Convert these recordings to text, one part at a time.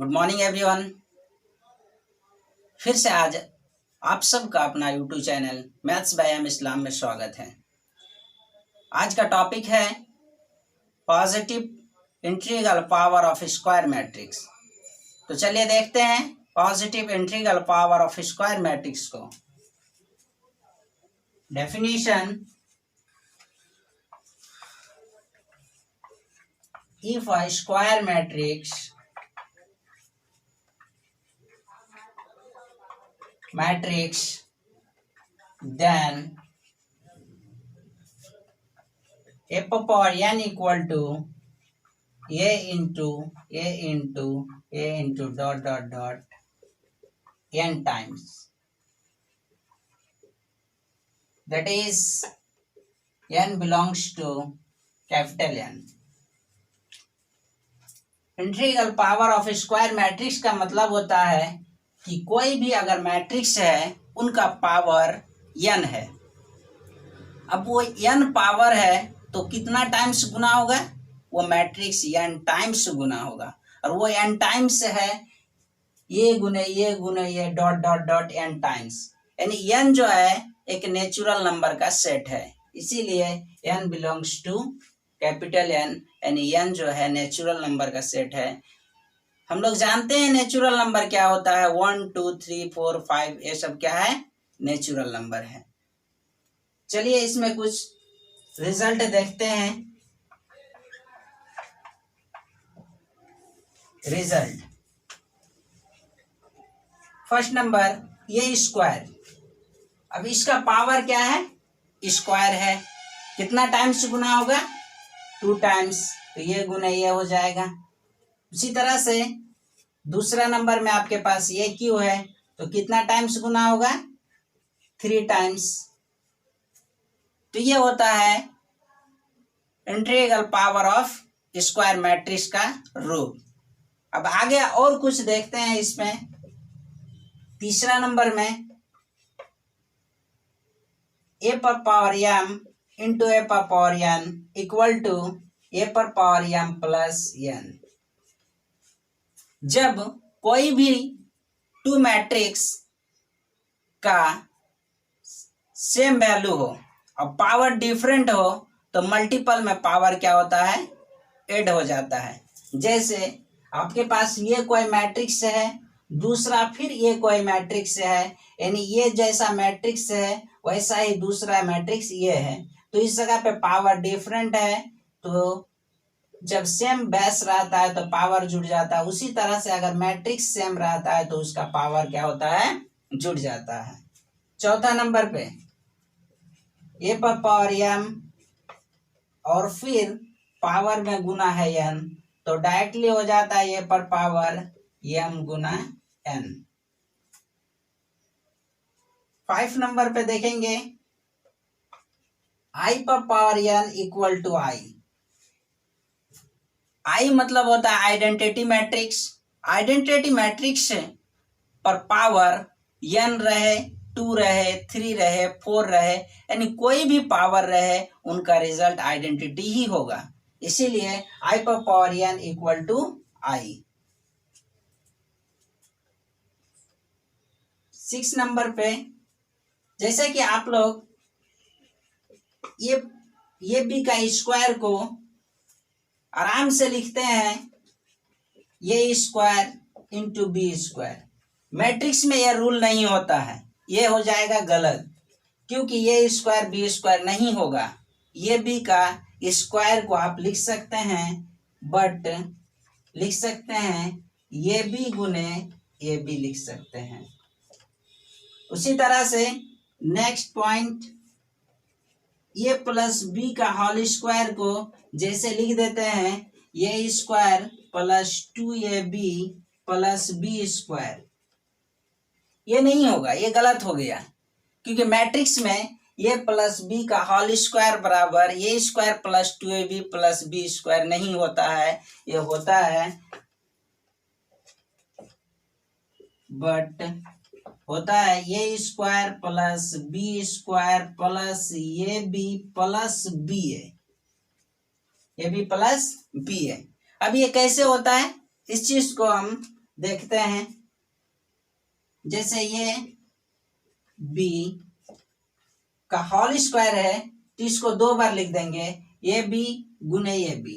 Good morning everyone. फिर से आज आप सबका अपना YouTube channel maths by M Islam में स्वागत है। आज का टॉपिक है positive integral power of square matrix. तो चलिए देखते हैं positive integral power of square matrix को। Definition: if a square matrix then f power n equal to a into dot n times, that is n belongs to capital N। Integral power of square matrix का मतलब होता है कि कोई भी अगर matrix है उनका पावर n है। अब वो n पावर है तो कितना टाइम्स गुना होगा? वो मैट्रिक्स n टाइम्स गुना होगा। और वो n टाइम्स है ये गुने ये डॉट n टाइम्स, यानी n जो है एक नेचुरल नंबर का सेट है, इसीलिए n belongs to capital N, यानी n जो है नेचुरल नंबर का सेट है। हम लोग जानते हैं नेचुरल नंबर क्या होता है, 1 2 3 4 5 ये सब क्या है? नेचुरल नंबर है। चलिए इसमें कुछ रिजल्ट देखते हैं। रिजल्ट: फर्स्ट नंबर ये स्क्वायर, अब इसका पावर क्या है? स्क्वायर है। कितना टाइम्स गुना होगा? 2 टाइम्स, तो ये गुना ये हो जाएगा। उसी तरह से दूसरा नंबर में आपके पास ये क्यू है, तो कितना टाइम्स गुना होगा? 3 टाइम्स। तो ये होता है integral power of square matrix का रूप। अब आगे और कुछ देखते हैं इसमें। तीसरा नंबर में a पर पावर m इंटू a पर power n equal to a पर पावर m प्लस n। जब कोई भी 2 मैट्रिक्स का सेम वैल्यू हो और पावर डिफरेंट हो तो मल्टीपल में पावर क्या होता है? ऐड हो जाता है। जैसे आपके पास ये कोई मैट्रिक्स है, दूसरा फिर ये कोई मैट्रिक्स है, यानी ये जैसा मैट्रिक्स है वैसा ही दूसरा मैट्रिक्स ये है, तो इस जगह पे पावर डिफरेंट है, तो जब सेम बेस रहता है तो पावर जुड़ जाता है। उसी तरह से अगर मैट्रिक्स सेम रहता है तो उसका पावर क्या होता है? जुड़ जाता है। चौथा नंबर पे a पर पावर m और फिर पावर में गुना है n, तो डायरेक्टली हो जाता है a पर पावर m गुना n। 5 नंबर पे देखेंगे i पर power n equal to I मतलब होता है आइडेंटिटी मैट्रिक्स। आइडेंटिटी मैट्रिक्स पर पावर n रहे, 2 रहे, 3 रहे, 4 रहे, यानी कोई भी पावर रहे उनका रिजल्ट आइडेंटिटी ही होगा, इसीलिए i पर power n equal to I। 6 नंबर पे जैसे कि आप लोग ये b का स्क्वायर को आराम से लिखते हैं, ये square into B square. Matrix में यह रूल नहीं होता है, ये हो जाएगा गलत, क्योंकि ये स्क्वायर बी स्क्वायर नहीं होगा। ये बी का स्क्वायर को आप लिख सकते हैं, बट लिख सकते हैं ये बी गुने ये बी लिख सकते हैं। उसी तरह से next point, A plus B का होल स्क्वायर को जैसे लिख देते हैं ये square plus 2ab plus B square, ये नहीं होगा, ये गलत हो गया, क्योंकि मैट्रिक्स में ये प्लस बी का होल स्क्वायर बराबर A square plus 2ab plus B square नहीं होता है। ये होता है A square plus B square plus ये बी प्लस बी है, ये बी प्लस बी है। अब ये कैसे होता है, इस चीज को हम देखते हैं, जैसे ये b का होल स्क्वायर है तो इसको 2 बार लिख देंगे, ए बी गुने ए बी,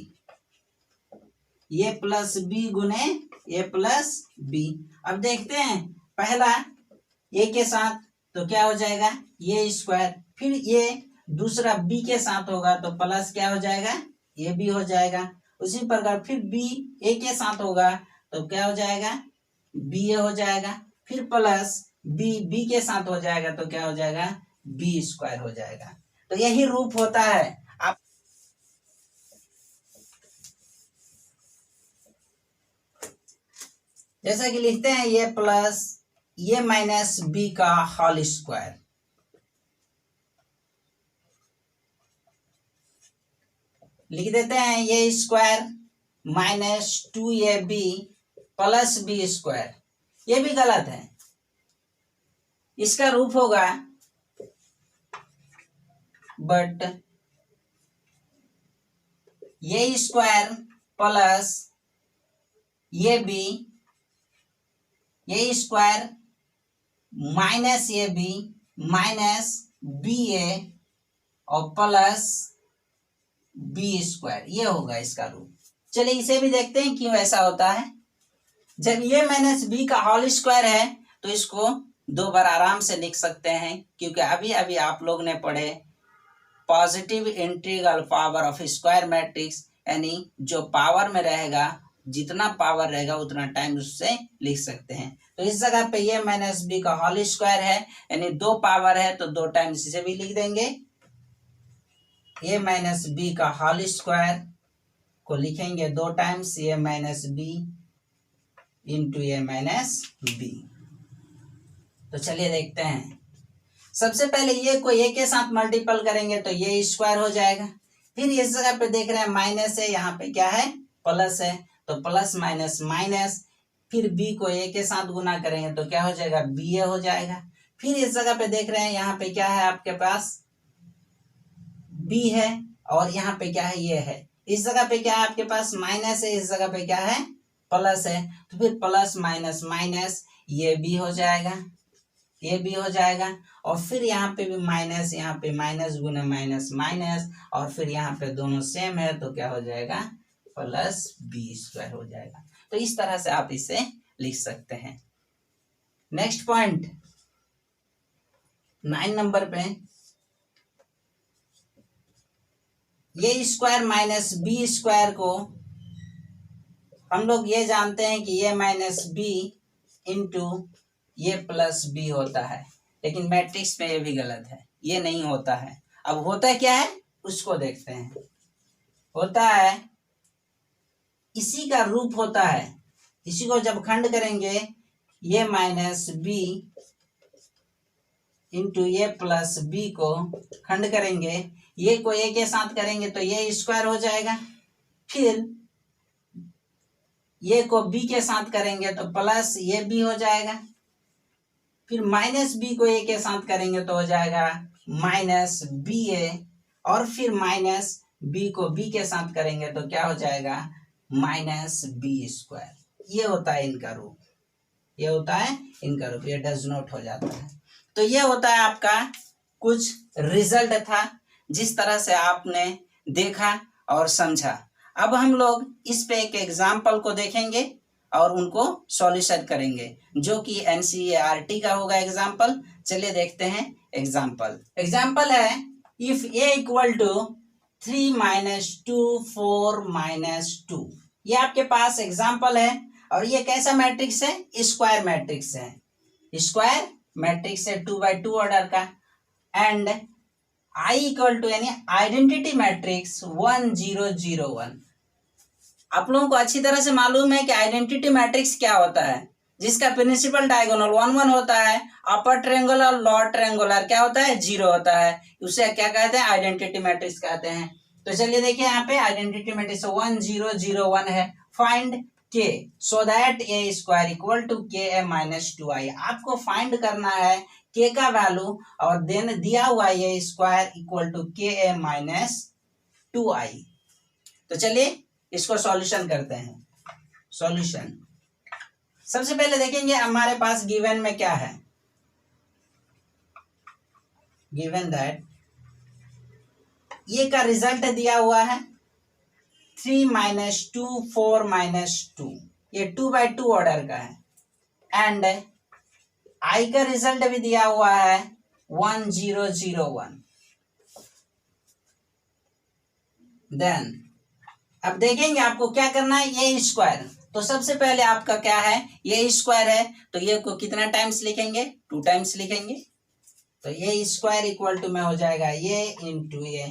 ये प्लस बी गुने ए प्लस बी। अब देखते हैं, पहला ए के साथ तो क्या हो जाएगा ए स्क्वायर, फिर ये दूसरा बी के साथ होगा तो प्लस क्या हो जाएगा ए बी हो जाएगा। उसी प्रकार फिर बी ए के साथ होगा तो क्या हो जाएगा बी ए हो जाएगा, फिर प्लस बी बी के साथ हो जाएगा तो क्या हो जाएगा बी स्क्वायर हो जाएगा। तो यही रूप होता है। आप जैसा कि लिखते हैं ये प्लस ये माइनस बी का होल स्क्वायर, लिख देते हैं ये square minus 2ab plus B square, ये भी गलत है। इसका रूप होगा बट ये स्क्वायर प्लस ये बी, ये square minus A B minus B A और प्लस बी स्क्वायर, ये होगा इसका रूप। चलिए इसे भी देखते हैं क्यों ऐसा होता है। जब ये माइनस बी का होल स्क्वायर है तो इसको 2 बार आराम से लिख सकते हैं, क्योंकि अभी अभी आप लोग ने पढ़े positive integral power of square matrix, यानी जो पावर में रहेगा जितना पावर रहेगा उतना टाइम उससे लिख सकते हैं। तो इस जगह पे ये माइनस बी का होल स्क्वायर है, यानी 2 पावर है तो 2 टाइम्स इसे भी लिख देंगे। ए माइनस बी का होल स्क्वायर को लिखेंगे 2 टाइम्स ए माइनस बी इंटू ए माइनस बी। तो चलिए देखते हैं, सबसे पहले ये को ए के साथ मल्टीपल करेंगे तो ये स्क्वायर हो जाएगा। फिर इस जगह पे देख रहे हैं माइनस है, यहाँ पे क्या है प्लस है, तो प्लस माइनस माइनस, फिर बी को ए के साथ गुना करेंगे तो क्या हो जाएगा बी ए हो जाएगा। फिर इस जगह पे देख रहे हैं यहाँ पे क्या है आपके पास बी है और यहाँ पे क्या है ये है, इस जगह पे क्या है आपके पास माइनस है, इस जगह पे क्या है प्लस है, तो फिर प्लस माइनस माइनस ये बी हो जाएगा, ये भी हो जाएगा। और फिर यहाँ पे भी माइनस, यहाँ पे माइनस गुना माइनस माइनस, और फिर यहाँ पे दोनों सेम है तो क्या हो जाएगा प्लस बी स्क्वायर हो जाएगा। तो इस तरह से आप इसे लिख सकते हैं। नेक्स्ट पॉइंट 9 नंबर पे, ये स्क्वायर माइनस बी स्क्वायर को हम लोग ये जानते हैं कि ये माइनस बी इंटू ये प्लस बी होता है, लेकिन मैट्रिक्स में ये भी गलत है, ये नहीं होता है। अब होता क्या है उसको देखते हैं। होता है इसी का रूप होता है, इसी को जब खंड करेंगे ये माइनस बी इंटू ये प्लस बी को खंड करेंगे, ये को ए के साथ करेंगे तो ये स्क्वायर हो जाएगा, फिर ये को बी के साथ करेंगे तो प्लस ये बी हो जाएगा, फिर माइनस बी को ए के साथ करेंगे तो हो जाएगा माइनस बी ए, और फिर माइनस बी को बी के साथ करेंगे तो क्या हो जाएगा माइनस बी स्क्वायर। ये होता है इनका रूप, ये होता है इनका रूप, ये डज नॉट हो जाता है। तो ये होता है आपका कुछ रिजल्ट था जिस तरह से आपने देखा और समझा। अब हम लोग इस पे एक एग्जाम्पल को देखेंगे और उनको सॉल्यूशन करेंगे, जो कि एनसीईआरटी का होगा एग्जाम्पल। चलिए देखते हैं एग्जाम्पल। एग्जाम्पल है if A equal to 3 minus 2 4 minus 2। ये आपके पास एग्जाम्पल है और ये कैसा मैट्रिक्स है स्क्वायर मैट्रिक्स है, स्क्वायर मैट्रिक्स है 2x2 ऑर्डर का, एंड आई इक्वल टू यानी आइडेंटिटी मैट्रिक्स 1 0 0 1। आप लोगों को अच्छी तरह से मालूम है कि आइडेंटिटी मैट्रिक्स क्या होता है, जिसका प्रिंसिपल डायगोनल 1 1 होता है, अपर ट्रायंगुलर और लोअर ट्रायंगुलर क्या होता है 0 होता है, उसे क्या कहते हैं आइडेंटिटी मैट्रिक्स कहते हैं। तो चलिए देखिए यहाँ पे आइडेंटिटी मैट्रिक्स 1 0 0 1 है। Find K so that A square equal to K A minus 2i। आपको फाइंड करना है के का वैल्यू और देन दिया हुआ ए square equal to K A minus 2i। तो चलिए इसको सॉल्यूशन करते हैं। सॉल्यूशन सबसे पहले देखेंगे हमारे पास गिवन में क्या है। गिवन दैट ये का रिजल्ट दिया हुआ है 3 - 2 4 - 2, ये 2/2 ऑर्डर का है। एंड आई का रिजल्ट भी दिया हुआ है 1 0 0 1। देन अब देखेंगे आपको क्या करना है, ये स्क्वायर। तो सबसे पहले आपका क्या है, ये स्क्वायर है तो ये को कितना टाइम्स लिखेंगे, 2 टाइम्स लिखेंगे। तो ये स्क्वायर इक्वल टू में हो जाएगा ये इंटू ये।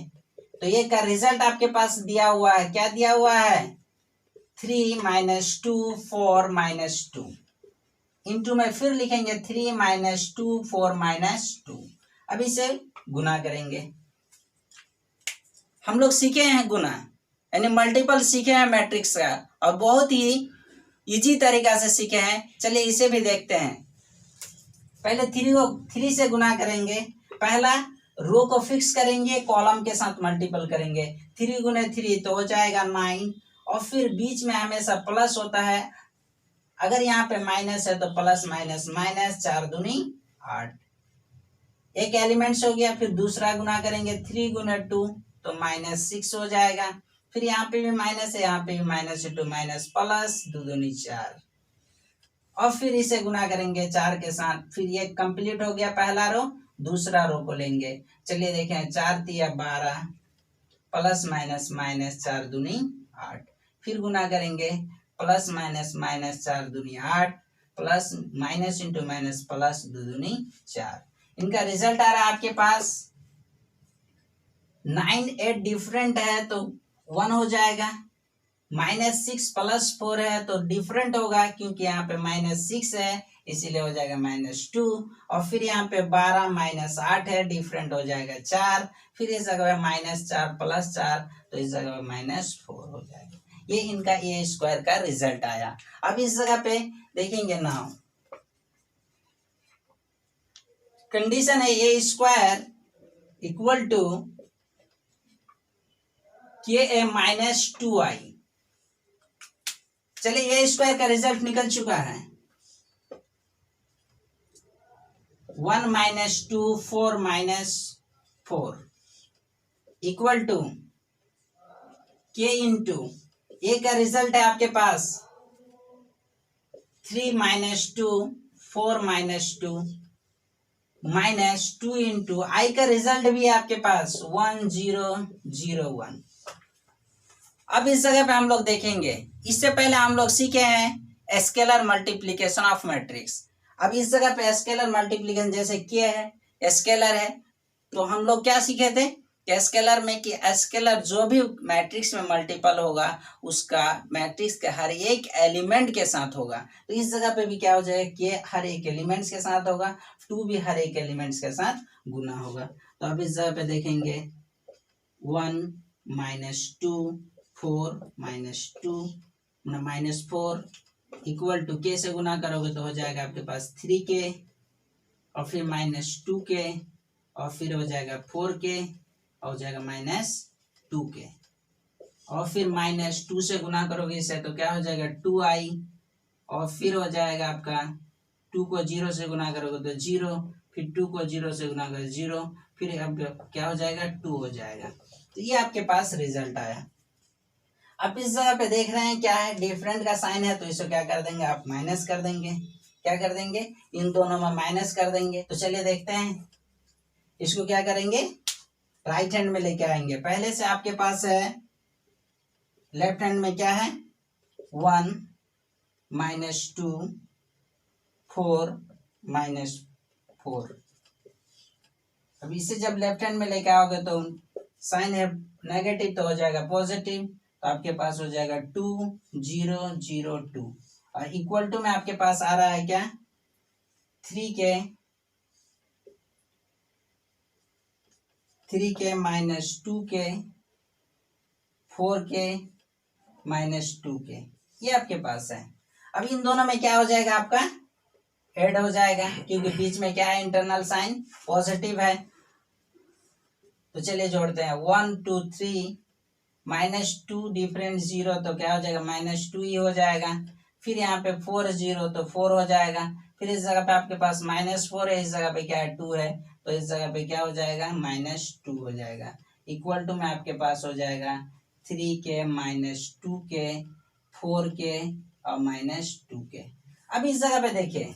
तो ये का रिजल्ट आपके पास दिया हुआ है, क्या दिया हुआ है, 3 - 2 4 - 2 इंटू में फिर लिखेंगे 3 - 2 4 - 2। अब इसे गुना करेंगे। हम लोग सीखे हैं गुना यानी मल्टीपल सीखे हैं मैट्रिक्स का, और बहुत ही इजी तरीका से सीखे हैं। चलिए इसे भी देखते हैं। पहले 3 से गुना करेंगे। पहला रो को फिक्स करेंगे, कॉलम के साथ मल्टीपल करेंगे। 3 गुने 3 तो हो जाएगा 9, और फिर बीच में हमेशा प्लस होता है। अगर यहाँ पे माइनस है तो प्लस माइनस माइनस, 4 दूनी 8, एक एलिमेंट्स हो गया। फिर दूसरा गुना करेंगे 3 गुने 2 तो -6 हो जाएगा। फिर यहाँ पे भी माइनस है, यहाँ पे भी -2 माइनस प्लस 2 दूनी 4, और फिर इसे गुना करेंगे 4 के साथ। फिर ये कंप्लीट हो गया पहला रो। दूसरा रो को लेंगे। चलिए देखें, 4 तिया 12 प्लस माइनस माइनस 4 दूनी 8। फिर गुना करेंगे प्लस माइनस माइनस 4 दूनी 8 plus minus into minus plus 2 दूनी 4। इनका रिजल्ट आ रहा है आपके पास 9 8 डिफरेंट है तो 1 हो जाएगा। -6 + 4 है तो डिफरेंट होगा, क्योंकि यहाँ पे -6 है इसीलिए हो जाएगा -2। और फिर यहाँ पे 12 - 8 है, डिफरेंट हो जाएगा 4। फिर इस जगह -4 + 4 तो इस जगह -4 हो जाएगा। ये इनका ए स्क्वायर का रिजल्ट आया। अब इस जगह पे देखेंगे नाउ कंडीशन है A square equal to KA - 2i। चलिए ए स्क्वायर का रिजल्ट निकल चुका है 1 - 2 4 - 4 इक्वल टू K इंटू ए का रिजल्ट है आपके पास 3 - 2 4 - 2 -2 इंटू आई का रिजल्ट भी है आपके पास 1 0 0 1। अब इस जगह पे हम लोग देखेंगे, इससे पहले हम लोग सीखे हैं स्केलर मल्टीप्लिकेशन ऑफ मैट्रिक्स। अब इस जगह पे स्केलर मल्टीप्लिकेशन जैसे किया है, स्केलर है, तो हम लोग क्या सीखे थे कि स्केलर में कि स्केलर जो भी मैट्रिक्स में मल्टीपल होगा उसका मैट्रिक्स के हर एक एलिमेंट के साथ होगा। तो इस जगह पे भी क्या हो जाएगा कि हर एक एलिमेंट्स के साथ होगा, 2 भी हर एक एलिमेंट्स के साथ गुना होगा। तो अब इस जगह पे देखेंगे 1 - 2 4 - 2 -4 इक्वल टू के से गुना करोगे तो हो जाएगा आपके पास 3k, और फिर -2k, और फिर हो जाएगा 4k, और हो जाएगा -2k, और फिर -2 से गुना करोगे इसे तो क्या हो जाएगा 2i, और फिर हो जाएगा आपका 2 को 0 से गुना करोगे तो 0, फिर 2 को 0 से गुना करोगे 0, फिर अब क्या हो जाएगा 2 हो जाएगा। तो ये आपके पास रिजल्ट आया। अब इस जगह पे देख रहे हैं क्या है, डिफरेंट का साइन है तो इसको क्या कर देंगे आप माइनस कर देंगे। क्या कर देंगे, इन दोनों में माइनस कर देंगे। तो चलिए देखते हैं इसको क्या करेंगे, राइट हैंड में लेके आएंगे। पहले से आपके पास है लेफ्ट हैंड में क्या है 1 - 2 4 - 4। अब इसे जब लेफ्ट हैंड में लेके आओगे तो साइन है नेगेटिव तो हो जाएगा पॉजिटिव, तो आपके पास हो जाएगा 2 0 0 2, और इक्वल टू में आपके पास आ रहा है क्या 3k -2k 4k -2k, ये आपके पास है। अब इन दोनों में क्या हो जाएगा आपका ऐड हो जाएगा, क्योंकि बीच में क्या है इंटरनल साइन पॉजिटिव है। तो चलिए जोड़ते हैं 1 2 3 -2 डिफरेंट 0 तो क्या हो जाएगा -2 ही हो जाएगा। फिर यहाँ पे 4 0 तो 4 हो जाएगा। फिर इस जगह पे आपके पास -4 है, इस जगह पे क्या है 2 है, तो इस जगह पे क्या हो जाएगा -2 हो जाएगा। इक्वल टू में आपके पास हो जाएगा 3k -2k 4k और -2k। अब इस जगह पे देखिए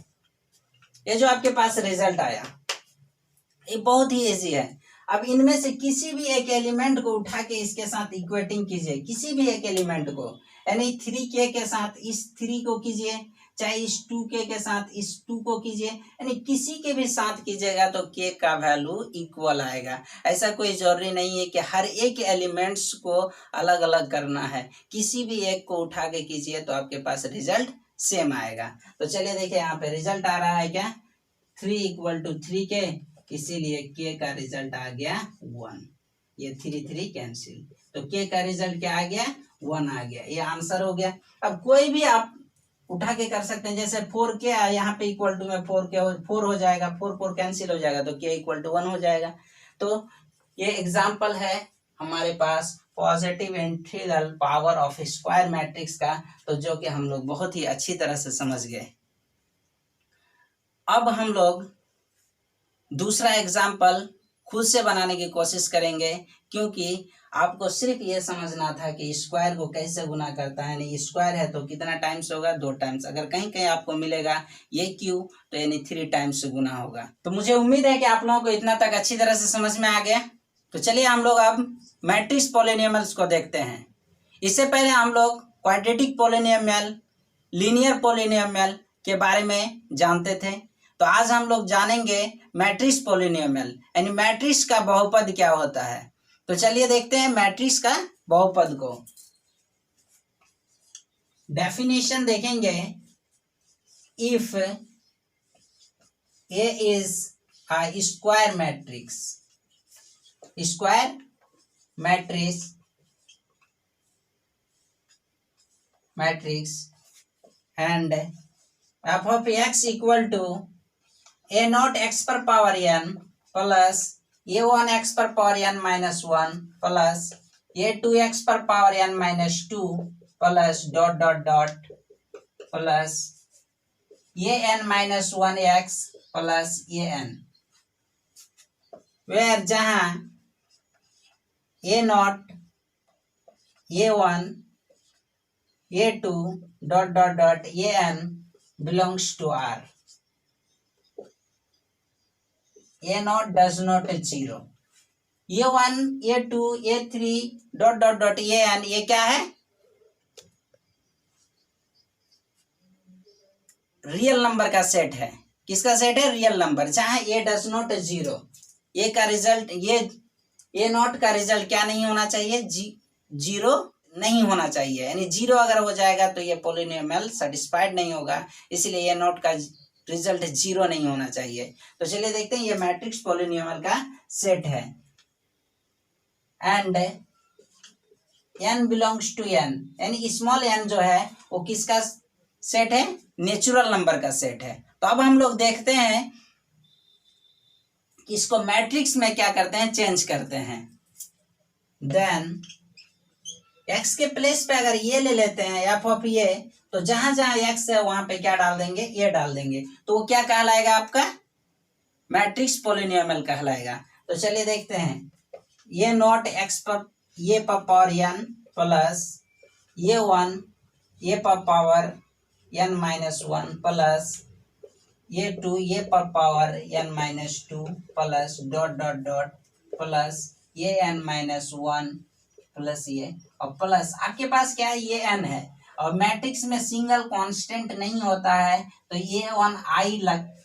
ये जो आपके पास रिजल्ट आया ये बहुत ही इजी है। अब इनमें से किसी भी एक एलिमेंट को उठा के इसके साथ इक्वेटिंग कीजिए, किसी भी एक एलिमेंट को, यानी 3k के साथ इस 3 को कीजिए, चाहे इस 2k के साथ इस 2 को कीजिए, यानी किसी के भी साथ कीजिएगा तो k का वैल्यू इक्वल आएगा। ऐसा कोई जरूरी नहीं है कि हर एक एलिमेंट्स को अलग अलग करना है, किसी भी एक को उठा के कीजिए तो आपके पास रिजल्ट सेम आएगा। तो चलिए देखिए यहाँ पे रिजल्ट आ रहा है क्या 3 = 3k, इसीलिए k का रिजल्ट आ गया 1। ये 3 3 कैंसिल, तो k का रिजल्ट क्या आ गया 1 आ गया। ये आंसर हो गया। अब कोई भी आप उठा के कर सकते हैं, जैसे 4k यहाँ पे इक्वल टू में 4 हो जाएगा, 4 4 कैंसिल हो जाएगा तो k = 1 हो जाएगा। तो ये एग्जाम्पल है हमारे पास positive integral power of square matrix का, तो जो कि हम लोग बहुत ही अच्छी तरह से समझ गए। अब हम लोग दूसरा एग्जाम्पल खुद से बनाने की कोशिश करेंगे, क्योंकि आपको सिर्फ ये समझना था कि स्क्वायर को कैसे गुना करता है, यानी स्क्वायर है तो कितना टाइम्स होगा 2 टाइम्स, अगर कहीं कहीं आपको मिलेगा ये क्यू तो यानी 3 टाइम्स गुना होगा। तो मुझे उम्मीद है कि आप लोगों को इतना तक अच्छी तरह से समझ में आ गया। तो चलिए हम लोग अब मैट्रिक्स पॉलिनोमियल्स को देखते हैं। इससे पहले हम लोग क्वाड्रेटिक पॉलिनोमियल, लीनियर पॉलिनोमियल के बारे में जानते थे, तो आज हम लोग जानेंगे मैट्रिक्स पॉलिनोमियल, यानी मैट्रिक्स का बहुपद क्या होता है। तो चलिए देखते हैं मैट्रिक्स का बहुपद को। डेफिनेशन देखेंगे, if A is a square matrix, square matrix and f of x equal to a0 x per power n plus a1 x per power n minus 1 plus a2 x per power n minus 2 plus dot dot dot plus an minus 1 x plus an, where जहाँ a0 a1 a2 dot dot dot an belongs to R. a0 does not 0. a1 a2 a3 dot dot dot an ये क्या है real number का set है। किसका set है real number, जहां a does not 0, ए का रिजल्ट ये a0 का रिजल्ट क्या नहीं होना चाहिए 0 नहीं होना चाहिए, यानी 0 अगर हो जाएगा तो ये पॉलिनोमियल सेटिस्फाइड नहीं होगा, इसलिए a0 का रिजल्ट 0 नहीं होना चाहिए। तो चलिए देखते हैं ये मैट्रिक्स पॉलिनोमियल का सेट है। And n belongs to n, यानी स्मॉल n जो है वो किसका सेट है नेचुरल नंबर का सेट है। तो अब हम लोग देखते हैं कि इसको मैट्रिक्स में क्या करते हैं चेंज करते हैं। देन x के प्लेस पे अगर ये ले लेते हैं f ऑफ ये, तो जहां जहां x है वहां पे क्या डाल देंगे ये डाल देंगे, तो वो क्या कहलाएगा आपका मैट्रिक्स पॉलिनोमियल कहलाएगा। तो चलिए देखते हैं ये नॉट x पर ये पर पावर n प्लस ये 1 ये पर पावर n माइनस 1 प्लस ये 2 ये पर power n minus 2 plus dot dot dot plus ये n माइनस 1 प्लस ये और प्लस आपके पास क्या है ये n है, और मैट्रिक्स में सिंगल कांस्टेंट नहीं होता है तो ये 1 आई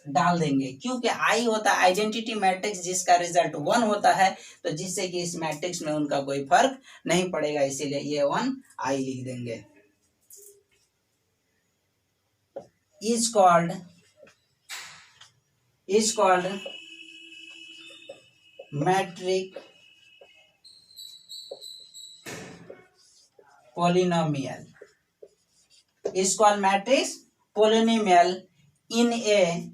डाल देंगे, क्योंकि आई होता है आइडेंटिटी मैट्रिक्स जिसका रिजल्ट 1 होता है, तो जिससे कि इस मैट्रिक्स में उनका कोई फर्क नहीं पड़ेगा, इसीलिए ये 1 आई लिख देंगे। is called metric polynomial, is called matrix polynomial in a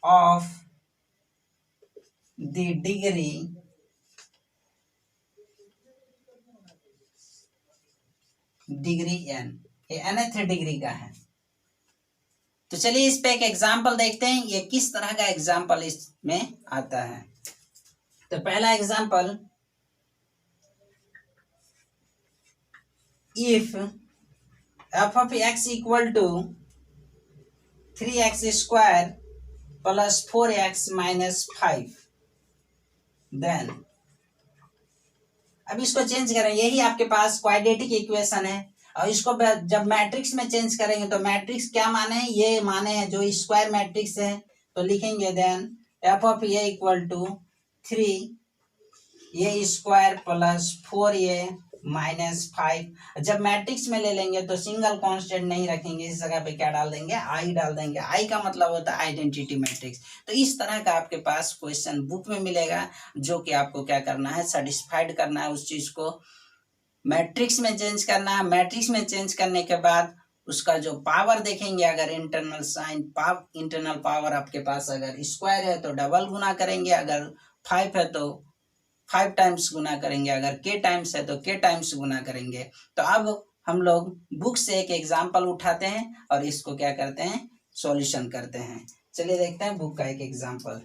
of the degree n, ये nth डिग्री का है। तो चलिए इस पे एक एग्जाम्पल देखते हैं, ये किस तरह का एग्जाम्पल इसमें आता है। तो पहला example, if f of x equal to 3x square plus 4x minus 5, then अब इसको चेंज करें, यही आपके पास क्वाड्रेटिक इक्वेशन है, और इसको जब मैट्रिक्स में चेंज करेंगे तो मैट्रिक्स क्या माने हैं, ये माने हैं जो स्क्वायर मैट्रिक्स है, तो लिखेंगे then f of a equal to 3a square plus 4a minus 5। जब मैट्रिक्स में ले लेंगे तो सिंगल कांस्टेंट नहीं रखेंगे, इस जगह पे क्या डाल देंगे, आई डाल देंगे। आई का मतलब होता है आइडेंटिटी मैट्रिक्स। तो इस तरह का आपके पास क्वेश्चन बुक में मिलेगा, जो कि आपको क्या करना है, सेटिस्फाइड करना है, उस चीज को मैट्रिक्स में चेंज करना है। मैट्रिक्स में चेंज करने के बाद उसका जो पावर देखेंगे, अगर इंटरनल साइन इंटरनल पावर आपके पास अगर स्क्वायर है तो डबल गुना करेंगे, अगर 5 है तो 5 टाइम्स गुना करेंगे, अगर k टाइम्स है तो k टाइम्स गुना करेंगे। तो अब हम लोग बुक से एक एग्जाम्पल उठाते हैं और इसको क्या करते हैं, सॉल्यूशन करते हैं। चलिए देखते हैं बुक का एक एग्जाम्पल।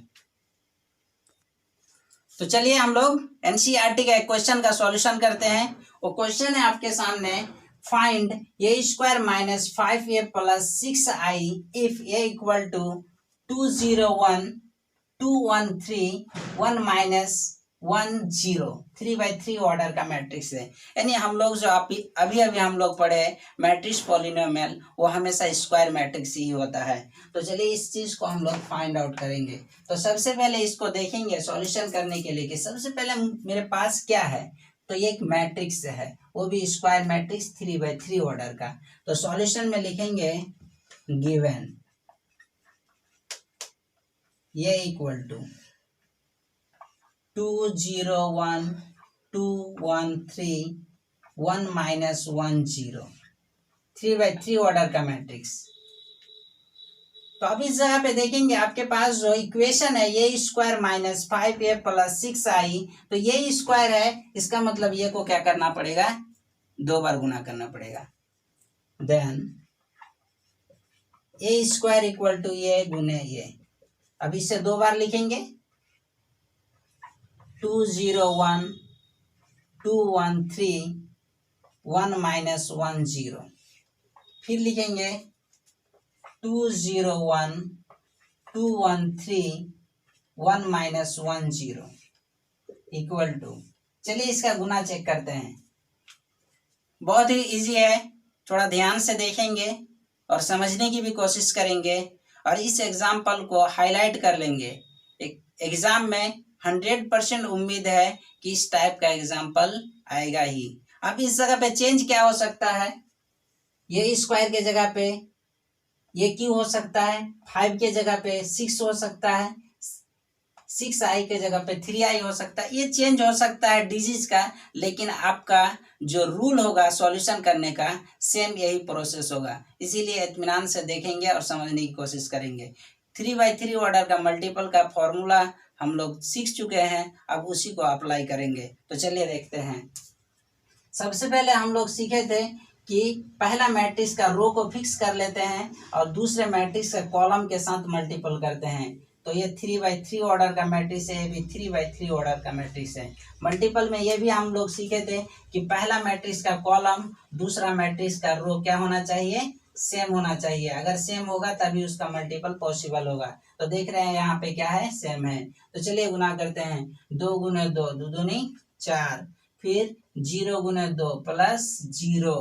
तो चलिए हम लोग एनसीईआरटी का एक क्वेश्चन का सॉल्यूशन करते हैं। वो क्वेश्चन है आपके सामने, find a square minus 5a plus 6i if a equal to 201 213 1 minus 10, 3/3 order का मैट्रिक्स है। यानी हम लोग जो अभी हम लोग पढ़े मैट्रिक्स पॉलिनोमियल, वो हमेशा स्क्वायर मैट्रिक्स ही होता है। तो चलिए इस चीज को हम लोग फाइंड आउट करेंगे। तो सबसे पहले इसको देखेंगे सॉल्यूशन करने के लिए कि सबसे पहले मेरे पास क्या है। तो ये एक मैट्रिक्स है, वो भी स्क्वायर मैट्रिक्स 3/3 ऑर्डर का। तो सॉल्यूशन में लिखेंगे गिवन ये इक्वल टू 201 213 1 माइनस 10, 3/3 ऑर्डर का मैट्रिक्स। तो अब इस जगह पे देखेंगे आपके पास जो इक्वेशन है, A square minus 5a plus 6i, तो ये स्क्वायर है, इसका मतलब ये को क्या करना पड़ेगा, 2 बार गुना करना पड़ेगा। Then a square equal to ये गुने ये, अब इसे 2 बार लिखेंगे, 201 213 1 माइनस 10, फिर लिखेंगे 201 213 1 माइनस 10 इक्वल टू, चलिए इसका गुना चेक करते हैं। बहुत ही इजी है, थोड़ा ध्यान से देखेंगे और समझने की भी कोशिश करेंगे, और इस एग्जाम्पल को हाईलाइट कर लेंगे। एग्जाम में 100% उम्मीद है कि इस टाइप का एग्जाम्पल आएगा ही। अब इस जगह पे चेंज क्या हो सकता है, ये स्क्वायर के जगह पे ये क्यों हो सकता है, 5 के जगह पे 6 हो सकता है, 6i के जगह पे 3i हो सकता है। ये चेंज हो सकता है डिजिट का, लेकिन आपका जो रूल होगा सॉल्यूशन करने का सेम यही प्रोसेस होगा। इसीलिए इत्मीनान से देखेंगे और समझने की कोशिश करेंगे। 3/3 ऑर्डर का मल्टीपल का फॉर्मूला हम लोग सीख चुके हैं, अब उसी को अप्लाई करेंगे। तो चलिए देखते हैं। सबसे पहले हम लोग सीखे थे कि पहला मैट्रिक्स का रो को फिक्स कर लेते हैं और दूसरे मैट्रिक्स का कॉलम के साथ मल्टीपल करते हैं। तो ये 3/3 ऑर्डर का मैट्रिक्स है, ये भी 3/3 ऑर्डर का मैट्रिक्स है। मल्टीपल में ये भी हम लोग सीखे थे कि पहला मैट्रिक्स का कॉलम दूसरा मैट्रिक्स का रो क्या होना चाहिए, सेम होना चाहिए। अगर सेम होगा तभी उसका मल्टीपल पॉसिबल होगा। तो देख रहे हैं यहाँ पे क्या है, सेम है। तो चलिए गुना करते हैं, 2 गुने 2 2 दूनी 4, फिर 0 गुने 2 प्लस 0,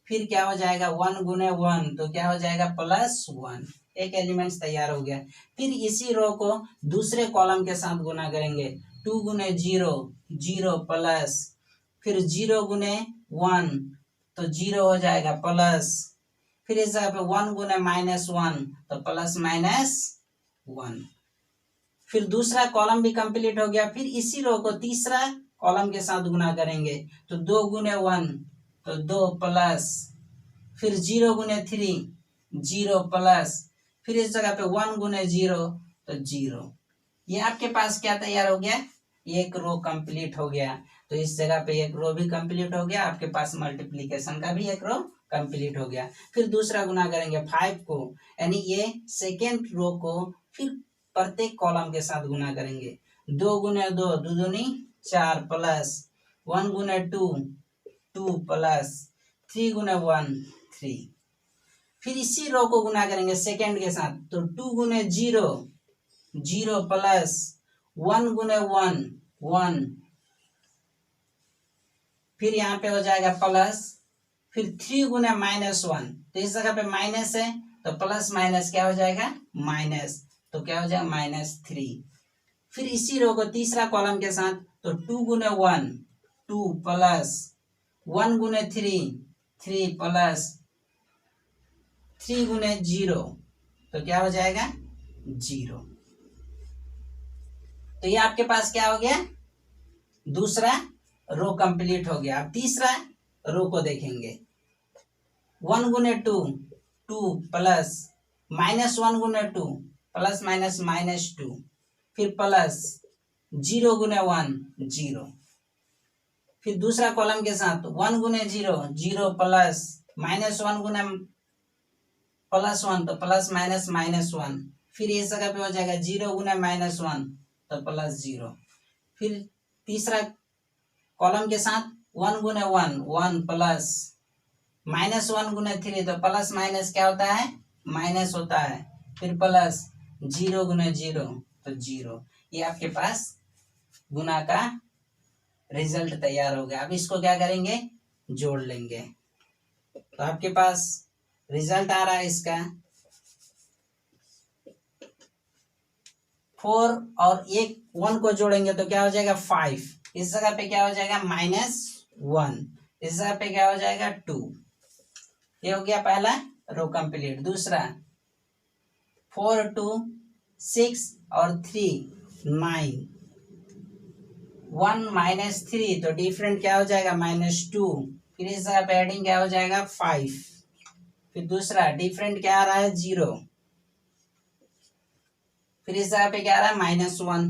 फिर क्या हो जाएगा 1 गुने 1, तो क्या हो जाएगा प्लस 1, एक एलिमेंट्स तैयार हो गया। फिर इसी रो को दूसरे कॉलम के साथ गुना करेंगे, 2 गुने 0 0 प्लस, फिर 0 गुने 1 तो 0 हो जाएगा प्लस, फिर इस जगह पे 1 गुने -1 तो प्लस माइनस 1, फिर दूसरा कॉलम भी कंप्लीट हो गया। फिर इसी रो को तीसरा कॉलम के साथ गुना करेंगे, तो 2 गुने 1 तो 2 प्लस, फिर 0 गुने 3 0 प्लस, फिर इस जगह पे 1 गुने 0 तो 0। ये आपके पास क्या तैयार हो गया, एक रो कंप्लीट हो गया। तो इस जगह पे एक रो भी कंप्लीट हो गया, आपके पास मल्टीप्लीकेशन का भी एक रो कंप्लीट हो गया। फिर दूसरा गुना करेंगे 5 को, यानी ये सेकेंड रो को फिर प्रत्येक कॉलम के साथ गुना करेंगे। 2 गुने 2, 2 दूनी 4 प्लस 1 गुने 2, 2 प्लस 3 गुने 1, 3। फिर इसी रो को गुना करेंगे सेकेंड के साथ, तो 2 गुने 0, 0 प्लस 1 गुने 1, 1। फिर यहाँ पे हो जाएगा प्लस, फिर 3 गुने -1, तो इस जगह पे माइनस है तो प्लस माइनस क्या हो जाएगा, माइनस, तो क्या हो जाएगा -3। फिर इसी रो को तीसरा कॉलम के साथ, तो 2 गुने 1, 2 प्लस 1 गुने 3, 3 प्लस 3 गुने 0, तो क्या हो जाएगा 0। तो ये आपके पास क्या हो गया, दूसरा रो कंप्लीट हो गया। अब तीसरा रो को देखेंगे। 1 गुने 2, 2 प्लस -1 गुने 2 प्लस माइनस -2, फिर प्लस 0 गुने 1, 0। फिर दूसरा कॉलम के साथ 1 गुने 0, 0 प्लस -1 गुने +1, तो प्लस माइनस -1। फिर इस जगह पे हो जाएगा 0 गुने -1, तो +0। फिर तीसरा कॉलम के साथ 1 गुने 1, 1 प्लस -1 गुने 3, तो प्लस माइनस क्या होता है, माइनस होता है। फिर प्लस 0 गुने 0, तो 0। ये आपके पास गुना का रिजल्ट तैयार हो गया। अब इसको क्या करेंगे, जोड़ लेंगे। तो आपके पास रिजल्ट आ रहा है इसका 4 और एक 1 को जोड़ेंगे तो क्या हो जाएगा 5। इस जगह पे क्या हो जाएगा -1, इस जगह पे क्या हो जाएगा 2। ये हो गया पहला रो कंप्लीट। दूसरा 4, 2, 6 और 3, 9, 1 -3, तो डिफरेंट क्या हो जाएगा -2। फिर इस जगह पे एडिंग क्या हो जाएगा 5। फिर दूसरा डिफरेंट क्या आ रहा है 0। फिर इस जगह पे क्या आ रहा है -1।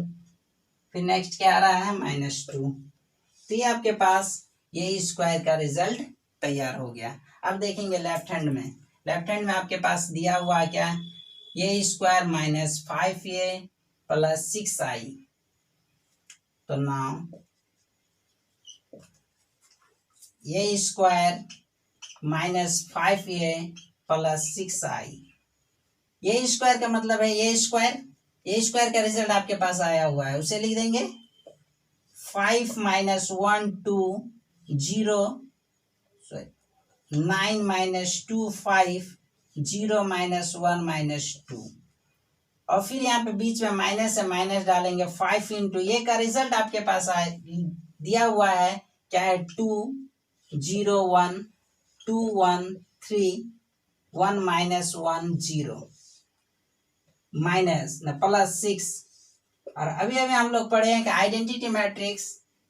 फिर नेक्स्ट क्या आ रहा है -2। तो ये आपके पास ये स्क्वायर का रिजल्ट तैयार हो गया। अब देखेंगे लेफ्ट हैंड में। लेफ्ट हैंड में आपके पास दिया हुआ क्या, ये स्क्वायर -5a प्लस 6i। तो नाउ ये स्क्वायर -5a प्लस 6i, ये स्क्वायर का मतलब है ये स्क्वायर का रिजल्ट आपके पास आया हुआ है, उसे लिख देंगे 5 - 1 2 0 9 - 2 5 0 -1 -2। और फिर यहाँ पे बीच में माइनस है, माइनस डालेंगे 5 इंटू ये का रिजल्ट आपके पास आए दिया हुआ है क्या है 2 0 1 2 1 3 1 -1 0 माइनस न +6। और अभी हम लोग पढ़े हैं कि आइडेंटिटी मैट्रिक्स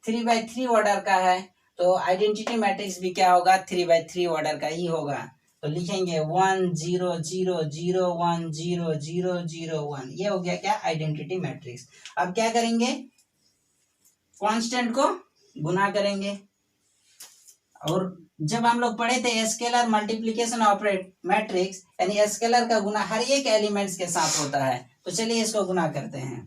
3/3 ऑर्डर का है, तो आइडेंटिटी मैट्रिक्स भी क्या होगा 3/3 ऑर्डर का ही होगा। तो लिखेंगे 1 0 0 0 1 0 0 0 1, ये हो गया क्या आइडेंटिटी मैट्रिक्स। अब क्या करेंगे, कांस्टेंट को गुना करेंगे। और जब हम लोग पढ़े थे स्केलर मल्टीप्लिकेशन ऑपरेट मैट्रिक्स, यानी स्केलर का गुना हर एक एलिमेंट्स के साथ होता है। तो चलिए इसको गुना करते हैं।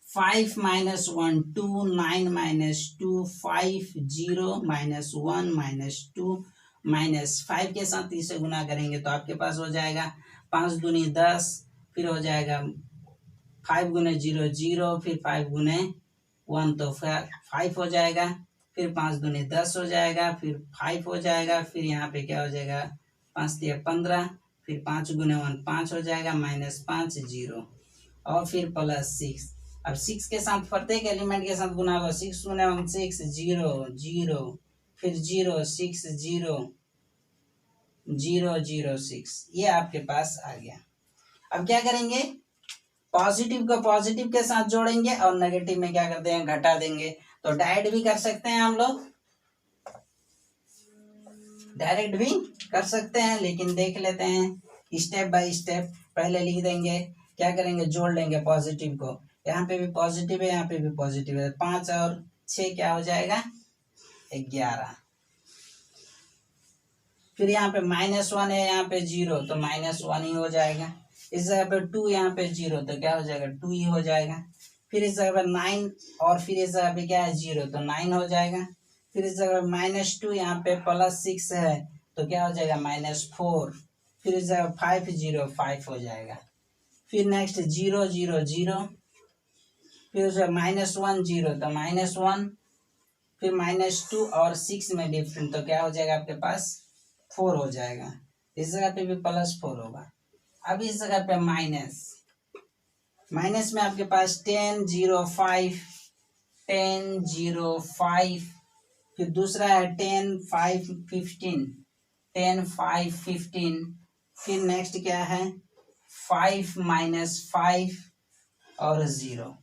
5 - 1 2 9 - 2 5 0 -1 -2 -5 के साथ इसे गुना करेंगे तो आपके पास हो जाएगा 5 दूनी 10, फिर हो जाएगा 5 गुने 0 0, फिर 5 गुने 1 तो 5 हो जाएगा, फिर 5 दूनी 10 हो जाएगा, फिर 5 हो जाएगा, फिर यहाँ पे क्या हो जाएगा 5 × 15, फिर 5 गुने 1 5 हो जाएगा, -5 0, और फिर +6। अब 6 के साथ प्रत्येक एलिमेंट के साथ गुना होगा, 6 गुने 1 6 0 0, फिर 0 6 0 0 0 6, ये आपके पास आ गया। अब क्या करेंगे, पॉजिटिव को पॉजिटिव के साथ जोड़ेंगे और नेगेटिव में क्या करते हैं घटा देंगे। तो डायरेक्ट भी कर सकते हैं हम लोग, डायरेक्ट भी कर सकते हैं, लेकिन देख लेते हैं स्टेप बाय स्टेप। पहले लिख देंगे, क्या करेंगे जोड़ लेंगे पॉजिटिव को, यहाँ पे भी पॉजिटिव है यहाँ पे भी पॉजिटिव है, 5 और 6 क्या हो जाएगा 11। फिर यहाँ पे -1 है, यहाँ पे 0 तो -1 ही हो जाएगा। इस जगह पे 2 यहाँ पे 0 तो क्या हो जाएगा 2 ही हो जाएगा। फिर इस जगह पे 9 और फिर इस जगह पे क्या है 0 तो 9 हो जाएगा। फिर इस जगह -2 यहाँ पे +6 है तो क्या हो जाएगा -4। फिर इस जगह 5 0 5 हो जाएगा। फिर नेक्स्ट 0 0 0, फिर उस -1 0 तो -1, फिर -2 और 6 में डिफरेंट तो क्या हो जाएगा आपके पास 4 हो जाएगा। इस जगह पे भी +4 होगा। अब इस जगह पे माइनस में आपके पास 10 0 5 10 0 5, फिर दूसरा है 10 5 15 10 5 15, फिर नेक्स्ट क्या है 5 -5 और 0।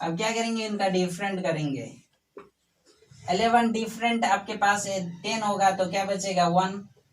अब क्या करेंगे इनका डिफरेंट करेंगे। 11 डिफरेंट आपके पास 10 होगा तो क्या बचेगा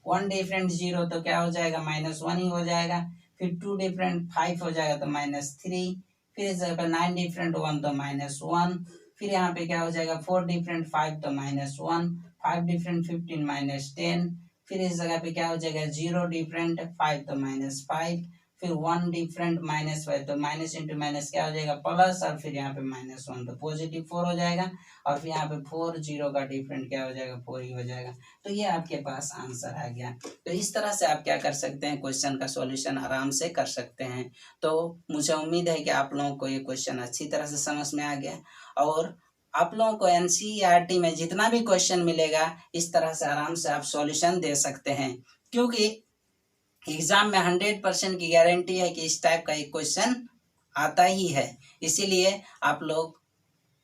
1 डिफरेंट 0 तो क्या हो जाएगा -1 ही हो जाएगा। फिर 2 डिफरेंट 5 हो जाएगा तो -3, फिर इस जगह पे 9 डिफरेंट 1 तो -1, फिर यहाँ पे क्या हो जाएगा 4 डिफरेंट 5 तो -1, 5 डिफरेंट 15 -10, फिर इस जगह पे क्या हो जाएगा 0 डिफरेंट 5 तो -5, फिर 1 डिफरेंट -5 तो माइनस इंटू माइनस क्या हो जाएगा प्लस, और फिर यहाँ पे -1 तो पॉजिटिव 4 हो जाएगा, और फिर यहाँ पे 4 0 का डिफरेंट क्या हो जाएगा 4 ही हो जाएगा। तो ये आपके पास आंसर आ गया। तो इस तरह से आप क्या कर सकते हैं क्वेश्चन का सॉल्यूशन आराम से कर सकते हैं। तो मुझे उम्मीद है कि आप लोगों को ये क्वेश्चन अच्छी तरह से समझ में आ गया, और आप लोगों को एनसीईआरटी में जितना भी क्वेश्चन मिलेगा इस तरह से आराम से आप सॉल्यूशन दे सकते हैं, क्योंकि एग्जाम में 100% की गारंटी है कि इस टाइप का एक क्वेश्चन आता ही है। इसीलिए आप लोग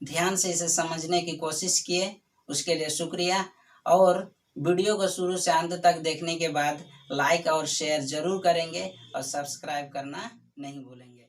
ध्यान से इसे समझने की कोशिश किए, उसके लिए शुक्रिया। और वीडियो को शुरू से अंत तक देखने के बाद लाइक और शेयर जरूर करेंगे और सब्सक्राइब करना नहीं भूलेंगे।